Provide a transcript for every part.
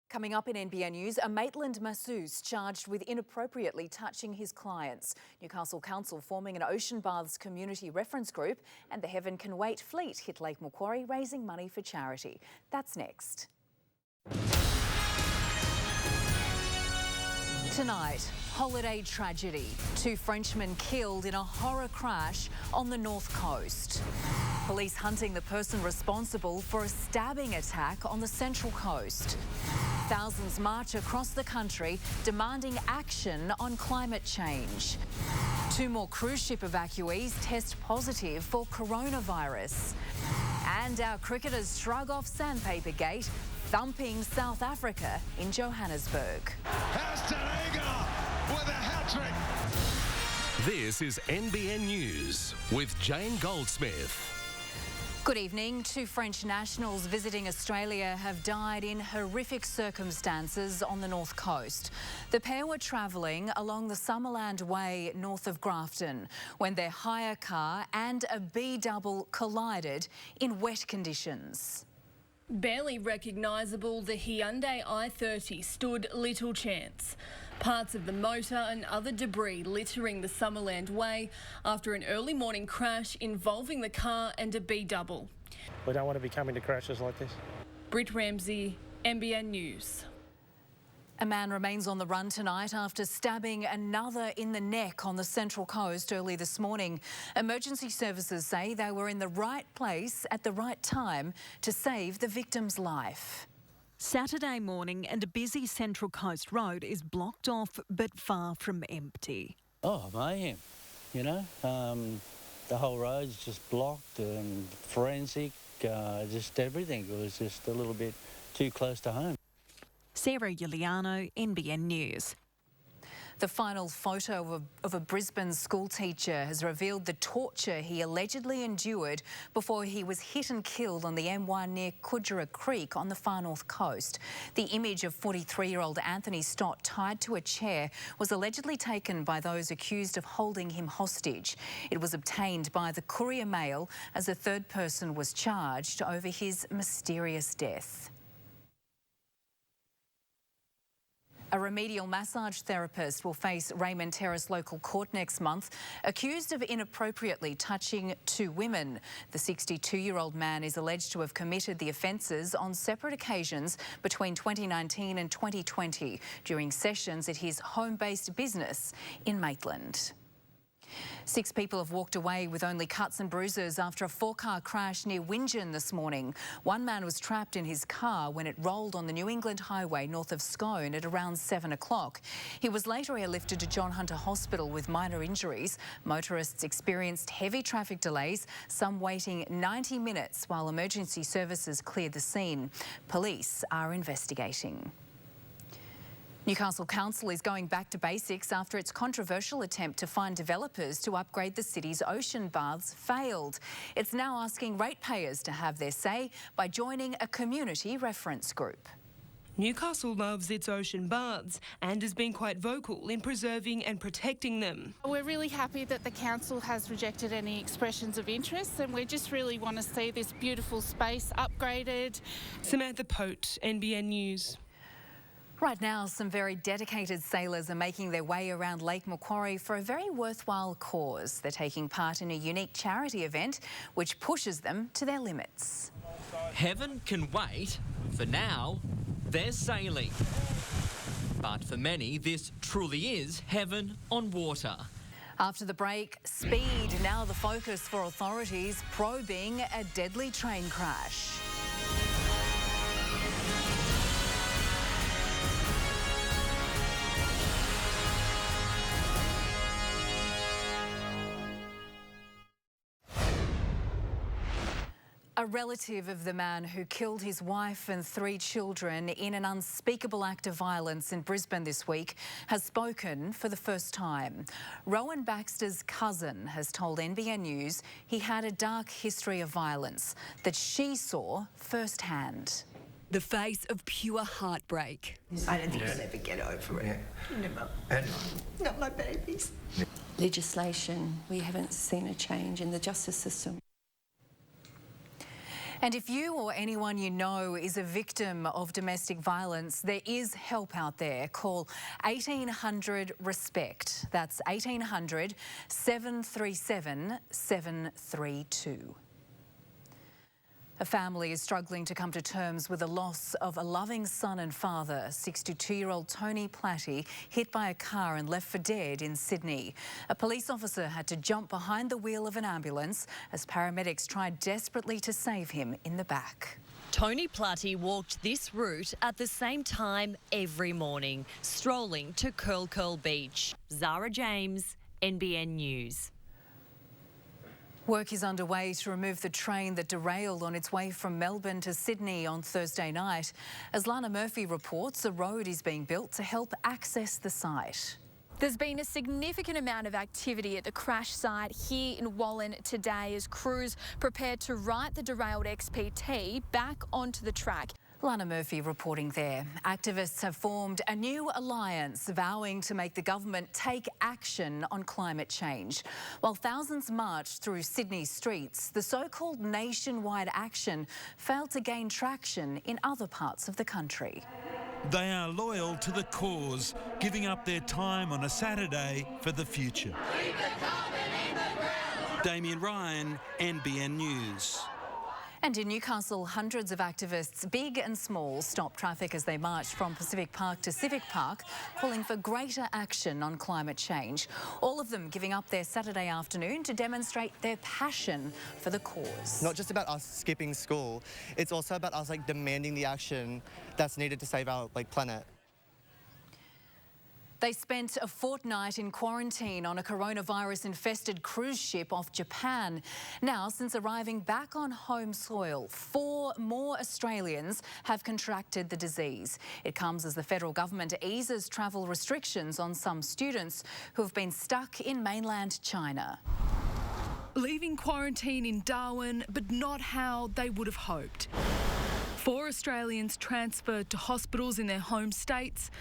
Coming up in NBN News, a Maitland Masseuse charged with inappropriately touching his clients. Newcastle Council forming an ocean baths community reference group, and the Heaven Can Wait fleet hit Lake Macquarie raising money for charity. That's next. Tonight, holiday tragedy. 2 Frenchmen killed in a horror crash on the north coast. Police hunting the person responsible for a stabbing attack on the Central Coast. Thousands march across the country demanding action on climate change. 2 more cruise ship evacuees test positive for coronavirus. And our cricketers shrug off Sandpaper Gate, thumping South Africa in Johannesburg. With a hat-trick. This is NBN News with Jane Goldsmith. Good evening. 2 French nationals visiting Australia have died in horrific circumstances on the north coast. The pair were travelling along the Summerland Way north of Grafton when their hire car and a B-double collided in wet conditions. Barely recognisable, the Hyundai i30 stood little chance. Parts of the motor and other debris littering the Summerland Way after an early morning crash involving the car and a B-double. We don't want to be coming to crashes like this. Britt Ramsey, NBN News. A man remains on the run tonight after stabbing another in the neck on the Central Coast early this morning. Emergency services say they were in the right place at the right time to save the victim's life. Saturday morning and a busy Central Coast road is blocked off but far from empty. Oh, mayhem, you know. The whole road's just blocked and forensic, just everything. It was just a little bit too close to home. Sarah Giuliano, NBN News. The final photo of a Brisbane school teacher has revealed the torture he allegedly endured before he was hit and killed on the M1 near Kudgera Creek on the far north coast. The image of 43-year-old Anthony Stott tied to a chair was allegedly taken by those accused of holding him hostage. It was obtained by the Courier Mail as a third person was charged over his mysterious death. A remedial massage therapist will face Raymond Terrace Local Court next month, accused of inappropriately touching 2 women. The 62-year-old man is alleged to have committed the offences on separate occasions between 2019 and 2020 during sessions at his home-based business in Maitland. 6 people have walked away with only cuts and bruises after a 4-car crash near Wingin this morning. 1 man was trapped in his car when it rolled on the New England Highway north of Scone at around 7 o'clock. He was later airlifted to John Hunter Hospital with minor injuries. Motorists experienced heavy traffic delays, some waiting 90 minutes while emergency services cleared the scene. Police are investigating. Newcastle Council is going back to basics after its controversial attempt to find developers to upgrade the city's ocean baths failed. It's now asking ratepayers to have their say by joining a community reference group. Newcastle loves its ocean baths and has been quite vocal in preserving and protecting them. We're really happy that the council has rejected any expressions of interest, and we just really want to see this beautiful space upgraded. Samantha Pote, NBN News. Right now, some very dedicated sailors are making their way around Lake Macquarie for a very worthwhile cause. They're taking part in a unique charity event which pushes them to their limits. Heaven can wait. For now, they're sailing. But for many, this truly is heaven on water. After the break, speed now the focus for authorities probing a deadly train crash. A relative of the man who killed his wife and 3 children in an unspeakable act of violence in Brisbane this week has spoken for the first time. Rowan Baxter's cousin has told NBN News he had a dark history of violence that she saw firsthand. The face of pure heartbreak. I don't think you'll ever get over it. Never. Not my babies. Legislation, we haven't seen a change in the justice system. And if you or anyone you know is a victim of domestic violence, there is help out there. Call 1800 RESPECT. That's 1800 737 732. A family is struggling to come to terms with the loss of a loving son and father. 62-year-old Tony Platty hit by a car and left for dead in Sydney. A police officer had to jump behind the wheel of an ambulance as paramedics tried desperately to save him in the back. Tony Platty walked this route at the same time every morning, strolling to Curl Curl Beach. Zara James, NBN News. Work is underway to remove the train that derailed on its way from Melbourne to Sydney on Thursday night. As Lana Murphy reports, a road is being built to help access the site. There's been a significant amount of activity at the crash site here in Wallen today as crews prepare to right the derailed XPT back onto the track. Lana Murphy reporting there. Activists have formed a new alliance vowing to make the government take action on climate change. While thousands marched through Sydney's streets, the so-called nationwide action failed to gain traction in other parts of the country. They are loyal to the cause, giving up their time on a Saturday for the future. Damien Ryan, NBN News. And in Newcastle, hundreds of activists, big and small, stopped traffic as they marched from Pacific Park to Civic Park, calling for greater action on climate change. All of them giving up their Saturday afternoon to demonstrate their passion for the cause. Not just about us skipping school, it's also about us demanding the action that's needed to save our planet. They spent a fortnight in quarantine on a coronavirus-infested cruise ship off Japan. Now, since arriving back on home soil, 4 more Australians have contracted the disease. It comes as the federal government eases travel restrictions on some students who have been stuck in mainland China. Leaving quarantine in Darwin, but not how they would have hoped. 4 Australians transferred to hospitals in their home states.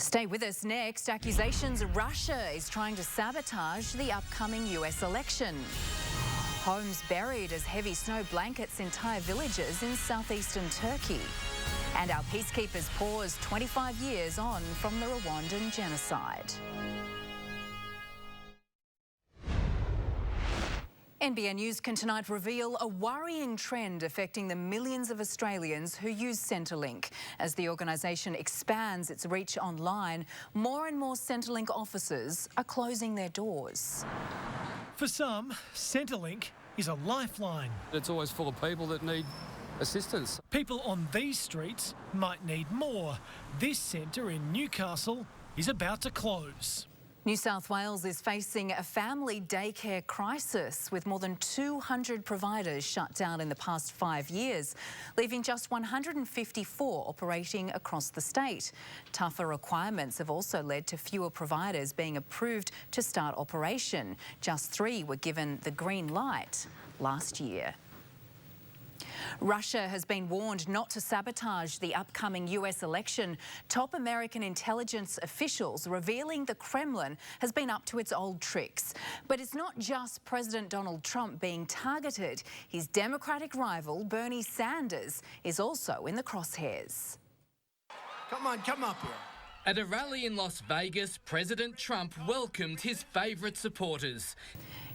Stay with us next. Accusations Russia is trying to sabotage the upcoming US election. Homes buried as heavy snow blankets entire villages in southeastern Turkey. And our peacekeepers pause 25 years on from the Rwandan genocide. NBN News can tonight reveal a worrying trend affecting the millions of Australians who use Centerlink. As the organisation expands its reach online, more and more Centerlink offices are closing their doors. For some, Centerlink is a lifeline. It's always full of people that need assistance. People on these streets might need more. This centre in Newcastle is about to close. New South Wales is facing a family daycare crisis with more than 200 providers shut down in the past 5 years, leaving just 154 operating across the state. Tougher requirements have also led to fewer providers being approved to start operation. Just 3 were given the green light last year. Russia has been warned not to sabotage the upcoming US election. Top American intelligence officials revealing the Kremlin has been up to its old tricks. But it's not just President Donald Trump being targeted. His Democratic rival, Bernie Sanders, is also in the crosshairs. Come on, come up here. At a rally in Las Vegas, President Trump welcomed his favourite supporters.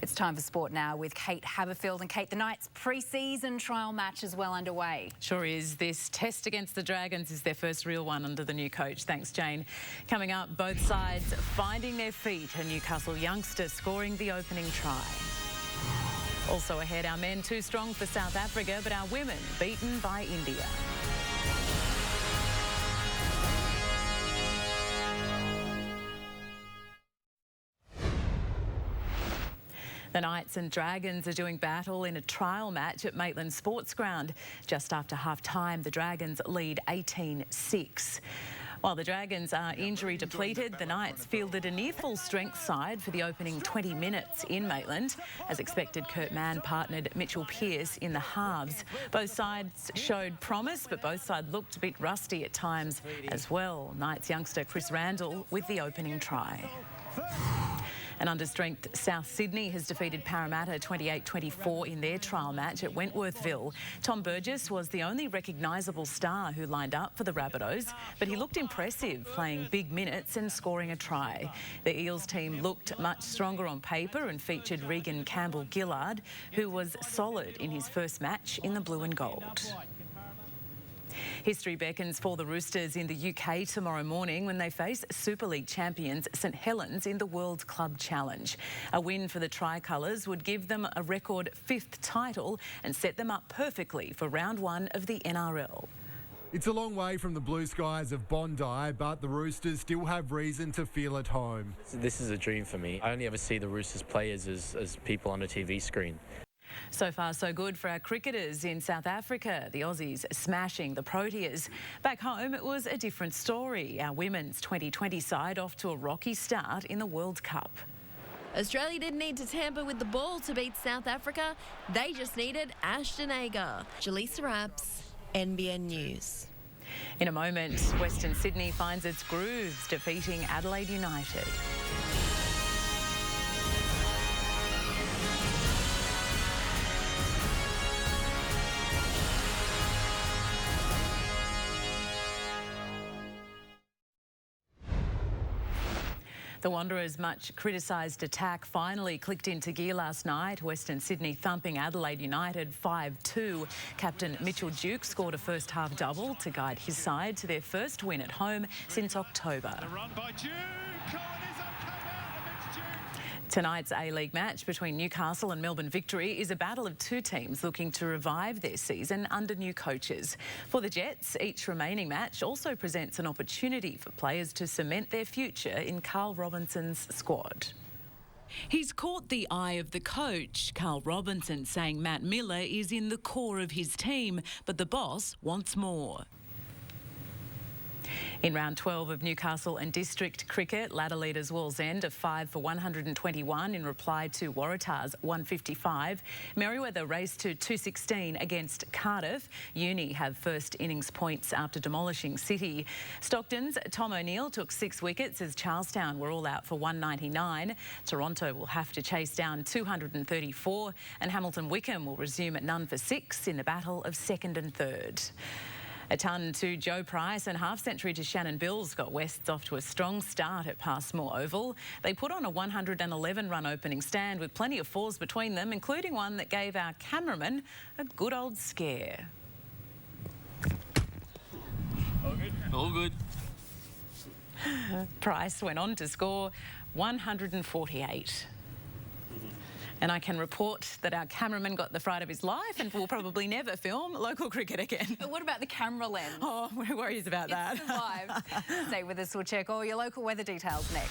It's time for sport now with Kate Haberfield. And Kate, the Knights' pre-season trial match is well underway. Sure is. This test against the Dragons is their first real one under the new coach. Thanks, Jane. Coming up, both sides finding their feet. A Newcastle youngster scoring the opening try. Also ahead, our men too strong for South Africa, but our women beaten by India. The Knights and Dragons are doing battle in a trial match at Maitland Sports Ground. Just after half-time, the Dragons lead 18-6. While the Dragons are injury depleted, the Knights fielded a near full strength side for the opening 20 minutes in Maitland. As expected, Kurt Mann partnered Mitchell Pearce in the halves. Both sides showed promise, but both sides looked a bit rusty at times as well. Knights youngster Chris Randall with the opening try. And under-strength South Sydney has defeated Parramatta 28-24 in their trial match at Wentworthville. Tom Burgess was the only recognisable star who lined up for the Rabbitohs, but he looked impressive, playing big minutes and scoring a try. The Eels team looked much stronger on paper and featured Regan Campbell-Gillard, who was solid in his first match in the blue and gold. History beckons for the Roosters in the UK tomorrow morning when they face Super League champions St Helens in the World Club Challenge. A win for the Tricolours would give them a record 5th title and set them up perfectly for round 1 of the NRL. It's a long way from the blue skies of Bondi, but the Roosters still have reason to feel at home. This is a dream for me. I only ever see the Roosters players as people on a TV screen. So far, so good for our cricketers in South Africa. The Aussies smashing the Proteas. Back home, it was a different story. Our women's 2020 side off to a rocky start in the World Cup. Australia didn't need to tamper with the ball to beat South Africa. They just needed Ashton Agar. Jaleesa Rapps, NBN News. In a moment, Western Sydney finds its grooves, defeating Adelaide United. The Wanderers' much criticised attack finally clicked into gear last night. Western Sydney thumping Adelaide United 5-2. Captain Mitchell Duke scored a first-half double to guide his side to their first win at home since October. The run by Duke. Tonight's A-League match between Newcastle and Melbourne Victory is a battle of two teams looking to revive their season under new coaches. For the Jets, each remaining match also presents an opportunity for players to cement their future in Carl Robinson's squad. He's caught the eye of the coach, Carl Robinson, saying Matt Miller is in the core of his team, but the boss wants more. In round 12 of Newcastle and District Cricket, ladder leaders Wallsend are 5 for 121 in reply to Waratah's 155. Merewether raced to 216 against Cardiff. Uni have first innings points after demolishing City. Stockton's Tom O'Neill took 6 wickets as Charlestown were all out for 199. Toronto will have to chase down 234 and Hamilton Wickham will resume at none for 6 in the battle of second and third. A ton to Joe Price and half-century to Shannon Bills got Wests off to a strong start at Passmore Oval. They put on a 111-run opening stand with plenty of fours between them, including one that gave our cameraman a good old scare. All good. All good. Price went on to score 148. And I can report that our cameraman got the fright of his life and will probably never film local cricket again. But what about the camera lens? Oh, we're worried about that. It's survived. Stay with us, we'll check all your local weather details next.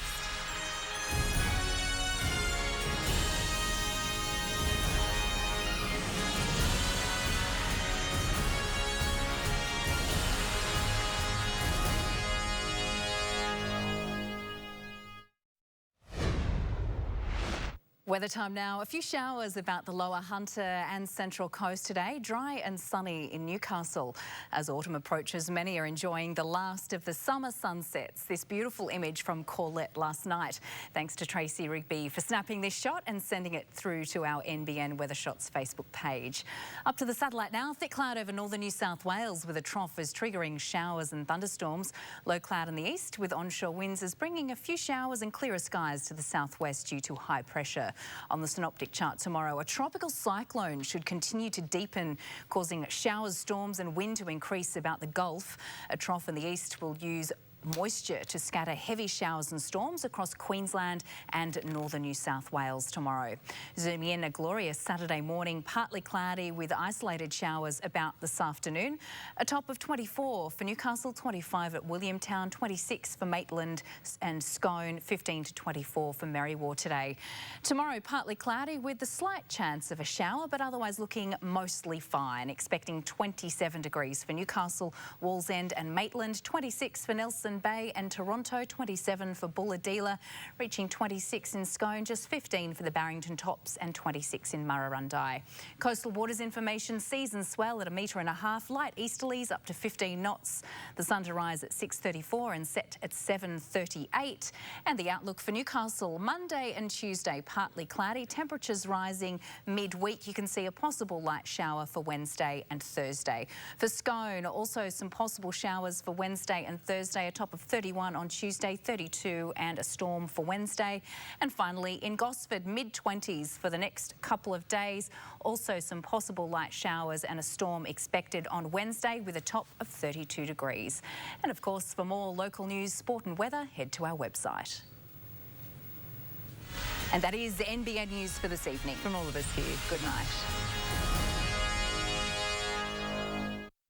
Weather time now. A few showers about the lower Hunter and Central Coast today. Dry and sunny in Newcastle. As autumn approaches, many are enjoying the last of the summer sunsets. This beautiful image from Corlette last night. Thanks to Tracy Rugby for snapping this shot and sending it through to our NBN Weather Shots Facebook page. Up to the satellite now. Thick cloud over northern New South Wales with a trough is triggering showers and thunderstorms. Low cloud in the east with onshore winds is bringing a few showers and clearer skies to the southwest due to high pressure. On the synoptic chart tomorrow, a tropical cyclone should continue to deepen, causing showers, storms and wind to increase about the Gulf. A trough in the east will use moisture to scatter heavy showers and storms across Queensland and northern New South Wales tomorrow. Zooming in, a glorious Saturday morning, partly cloudy with isolated showers about this afternoon. A top of 24 for Newcastle, 25 at Williamtown, 26 for Maitland and Scone, 15 to 24 for Merriwa today. Tomorrow, partly cloudy with the slight chance of a shower, but otherwise looking mostly fine. Expecting 27 degrees for Newcastle, Wallsend and Maitland, 26 for Nelson Hudson Bay and Toronto, 27 for Bulahdelah, reaching 26 in Scone, just 15 for the Barrington Tops and 26 in Murrurundi. Coastal waters information, season swell at 1.5 metres, light easterlies up to 15 knots. The sun to rise at 6:34 and set at 7:38. And the outlook for Newcastle, Monday and Tuesday, partly cloudy, temperatures rising midweek. You can see a possible light shower for Wednesday and Thursday. For Scone, also some possible showers for Wednesday and Thursday, a top of 31 on Tuesday, 32 and a storm for Wednesday. And finally in Gosford, mid-20s for the next couple of days. Also some possible light showers and a storm expected on Wednesday with a top of 32 degrees. And of course, for more local news, sport and weather, head to our website. And that is NBN News for this evening. From all of us here, good night.